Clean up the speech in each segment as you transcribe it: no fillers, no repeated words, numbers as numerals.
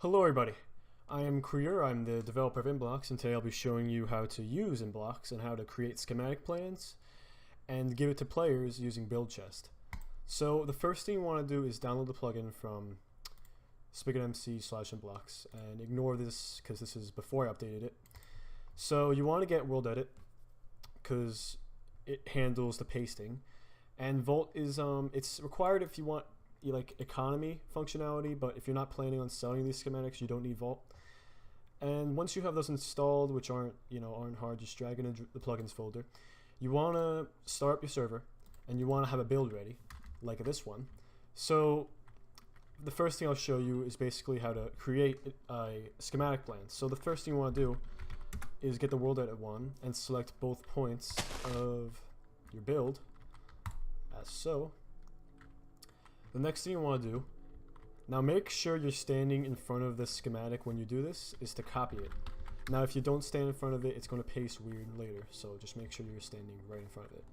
Hello everybody, I am Krier, I'm the developer of Inblocks, and today I'll be showing you how to use Inblocks and how to create schematic plans and give it to players using Build Chest. So the first thing you want to do is download the plugin from SpigotMC/Inblocks, and ignore this because this is before I updated it. So you want to get World Edit because it handles the pasting, and Vault is it's required if you want like economy functionality, but if you're not planning on selling these schematics, you don't need Vault. And once you have those installed, which aren't hard, just drag it into the plugins folder. You want to start up your server, and you want to have a build ready, like this one. So the first thing I'll show you is basically how to create a schematic plan. So the first thing you want to do is get the World Edit one and select both points of your build, as so. The next thing you want to do, now make sure you're standing in front of this schematic when you do this, is to copy it. Now if you don't stand in front of it, it's going to paste weird later, so just make sure you're standing right in front of it.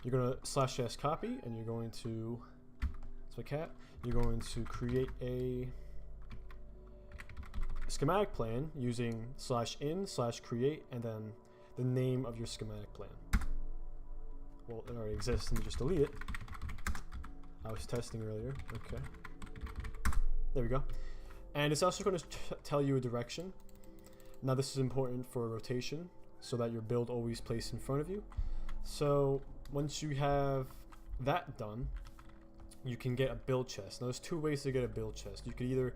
You're going to /s copy, and you're going to, you're going to create a schematic plan using /in/create and then the name of your schematic plan. Well, it already exists, let me just delete it. I was testing earlier. Okay. There we go. And it's also going to tell you a direction. Now this is important for rotation so that your build always placed in front of you. So once you have that done, you can get a build chest. Now there's two ways to get a build chest. You could either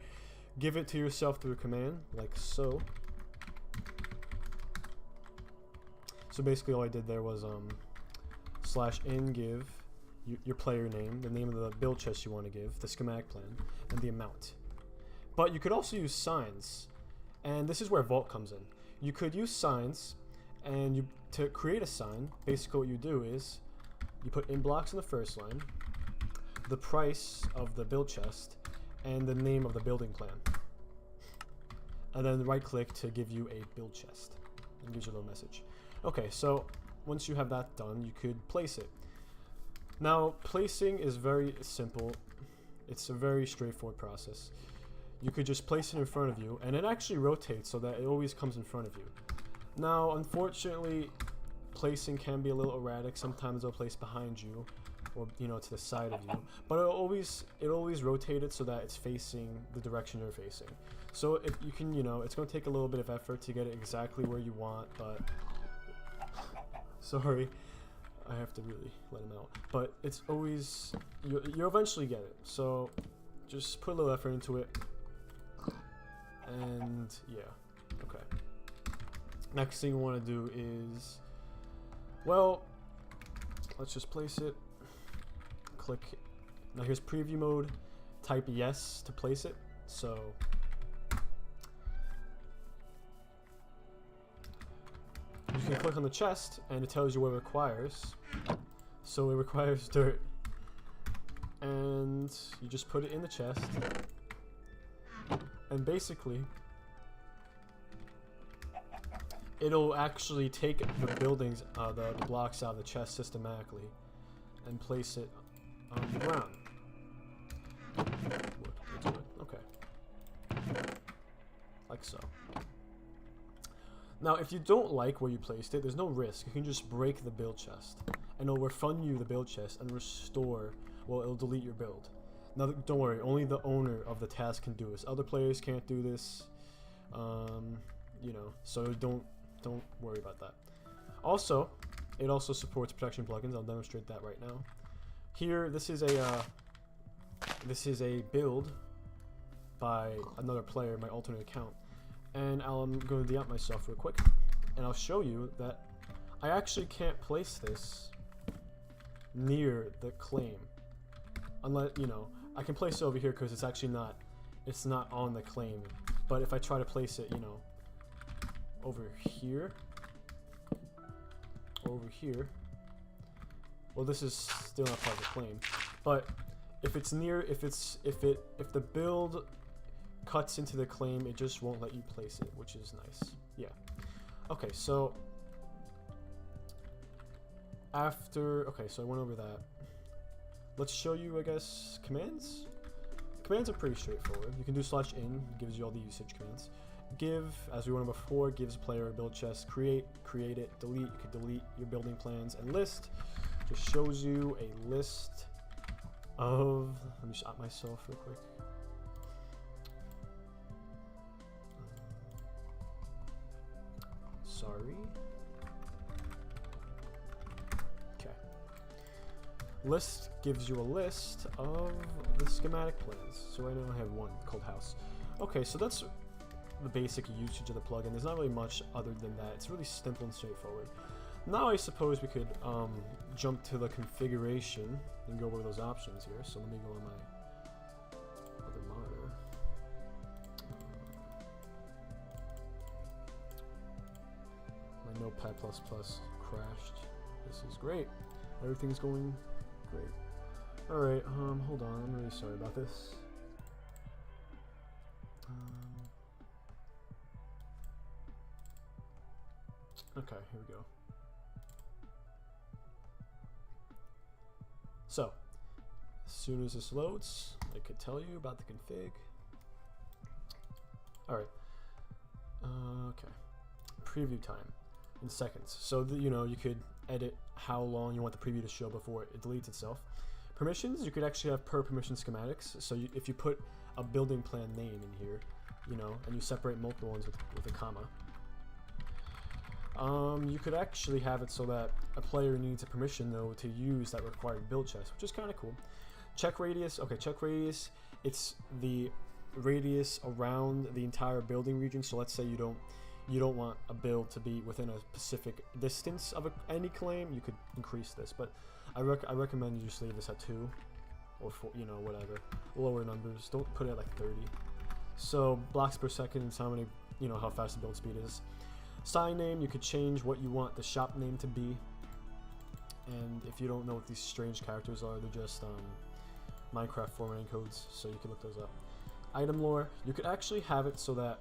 give it to yourself through a command, like so. So basically all I did there was /in give your player name, the name of the build chest you want to give, the schematic plan, and the amount. But you could also use signs, and this is where Vault comes in. You could use signs, and to create a sign, basically what you do is you put Inblocks in the first line, the price of the build chest, and the name of the building plan, and then right click to give you a build chest, and gives you a little message. Okay, so once you have that done, you could place it. Now, placing is very simple. It's a very straightforward process. You could just place it in front of you, and it actually rotates so that it always comes in front of you. Now, unfortunately, placing can be a little erratic. Sometimes it'll place behind you, or to the side of you. But it always rotate it so that it's facing the direction you're facing. So if you can, it's going to take a little bit of effort to get it exactly where you want, but sorry. I have to really let him out, but it's always you'll eventually get it. So just put a little effort into it, and yeah, okay. Next thing you want to do is, well, let's just place it. Click. Now here's preview mode. Type yes to place it. So you can click on the chest, and it tells you what it requires. So it requires dirt, and you just put it in the chest, and basically it'll actually take the buildings, the blocks out of the chest systematically and place it on the ground. Okay, like so. Now, if you don't like where you placed it, there's no risk. You can just break the build chest, and it'll refund you the build chest and restore, well, it'll delete your build. Now, don't worry, only the owner of the task can do this. Other players can't do this, so don't worry about that. Also, it also supports protection plugins. I'll demonstrate that right now. Here, this is a build by another player, my alternate account. And I'm going to de-out myself real quick, and I'll show you that I actually can't place this near the claim, unless I can place it over here because it's actually it's not on the claim. But if I try to place it, over here, well, this is still not part of the claim. But if it's near, if the build cuts into the claim, it just won't let you place it, which is nice. Yeah. Okay, so so I went over that. Let's show you, I guess, commands. commands are pretty straightforward. You can do /in, gives you all the usage commands. Give, as we went over before, gives a player a build chest. Create it. Delete, you could delete your building plans. And list just shows you a list of, let me stop myself real quick. Sorry. Okay. List gives you a list of the schematic plans. So right now I have one called house. Okay, so that's the basic usage of the plugin. There's not really much other than that. It's really simple and straightforward. Now I suppose we could jump to the configuration and go over those options here. So let me go on my other monitor. My Notepad++ crashed. This is great. Everything's going great. Alright, hold on. I'm really sorry about this. Okay, here we go. So, as soon as this loads, I could tell you about the config. Alright. Okay. Preview time in seconds. So, you know, you could edit how long you want the preview to show before it deletes itself. Permissions, you could actually have per permission schematics. So, if you put a building plan name in here, you know, and you separate multiple ones with a comma, you could actually have it so that a player needs a permission though to use that required build chest, which is kind of cool. Check radius. Okay, check radius. It's the radius around the entire building region. So let's say you don't want a build to be within a specific distance of any claim. You could increase this, but I recommend you just leave this at 2 or 4, you know, whatever. Lower numbers. Don't put it at like 30. So blocks per second is how many, you know, how fast the build speed is. Sign name, you could change what you want the shop name to be. And if you don't know what these strange characters are, they're just Minecraft formatting codes, so you can look those up. Item lore, you could actually have it so that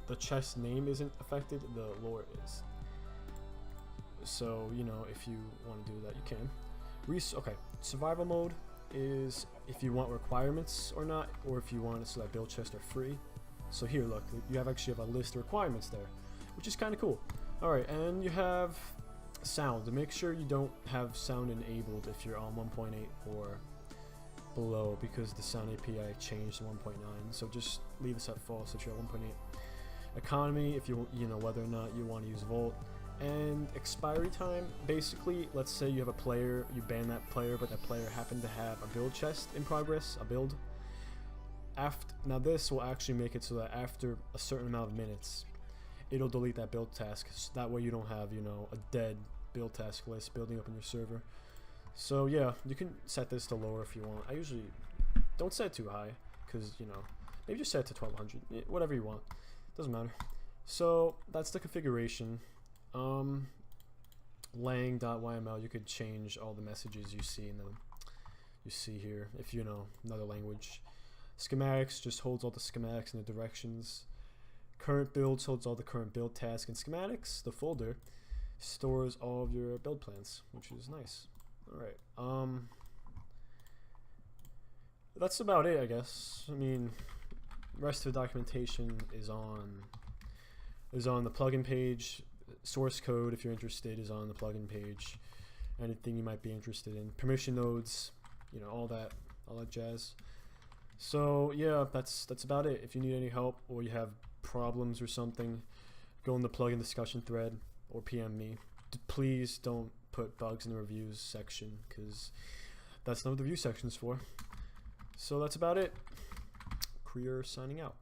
the chest name isn't affected, the lore is. So, you know, if you want to do that, you can. Okay, survival mode is if you want requirements or not, or if you want it so that build chests are free. So here, look, you actually have a list of requirements there, which is kind of cool. Alright, and you have sound. Make sure you don't have sound enabled if you're on 1.8 or below, because the sound API changed to 1.9. So just leave this at false if you're at 1.8. Economy, if you know whether or not you want to use Volt. And expiry time, basically, let's say you have a player, you ban that player, but that player happened to have a build chest in progress, a build. Now this will actually make it so that after a certain amount of minutes, it'll delete that build task. So that way you don't have, you know, a dead build task list building up in your server. So yeah, you can set this to lower if you want. I usually don't set it too high, because, you know, maybe just set it to 1200, whatever you want. Doesn't matter. So that's the configuration. Lang.yml, you could change all the messages you see in them. You see here, if you know another language. Schematics just holds all the schematics and the directions. Current builds holds all the current build tasks, and schematics, the folder, stores all of your build plans, which is nice. Alright, that's about it, I guess. I mean, the rest of the documentation is on the plugin page. Source code, if you're interested, is on the plugin page. Anything you might be interested in. Permission nodes, you know, all that jazz. So yeah, that's about it. If you need any help or you have problems or something, go in the plugin discussion thread or PM me. Please don't put bugs in the reviews section, because that's not what the review section's for. So that's about it. Krier signing out.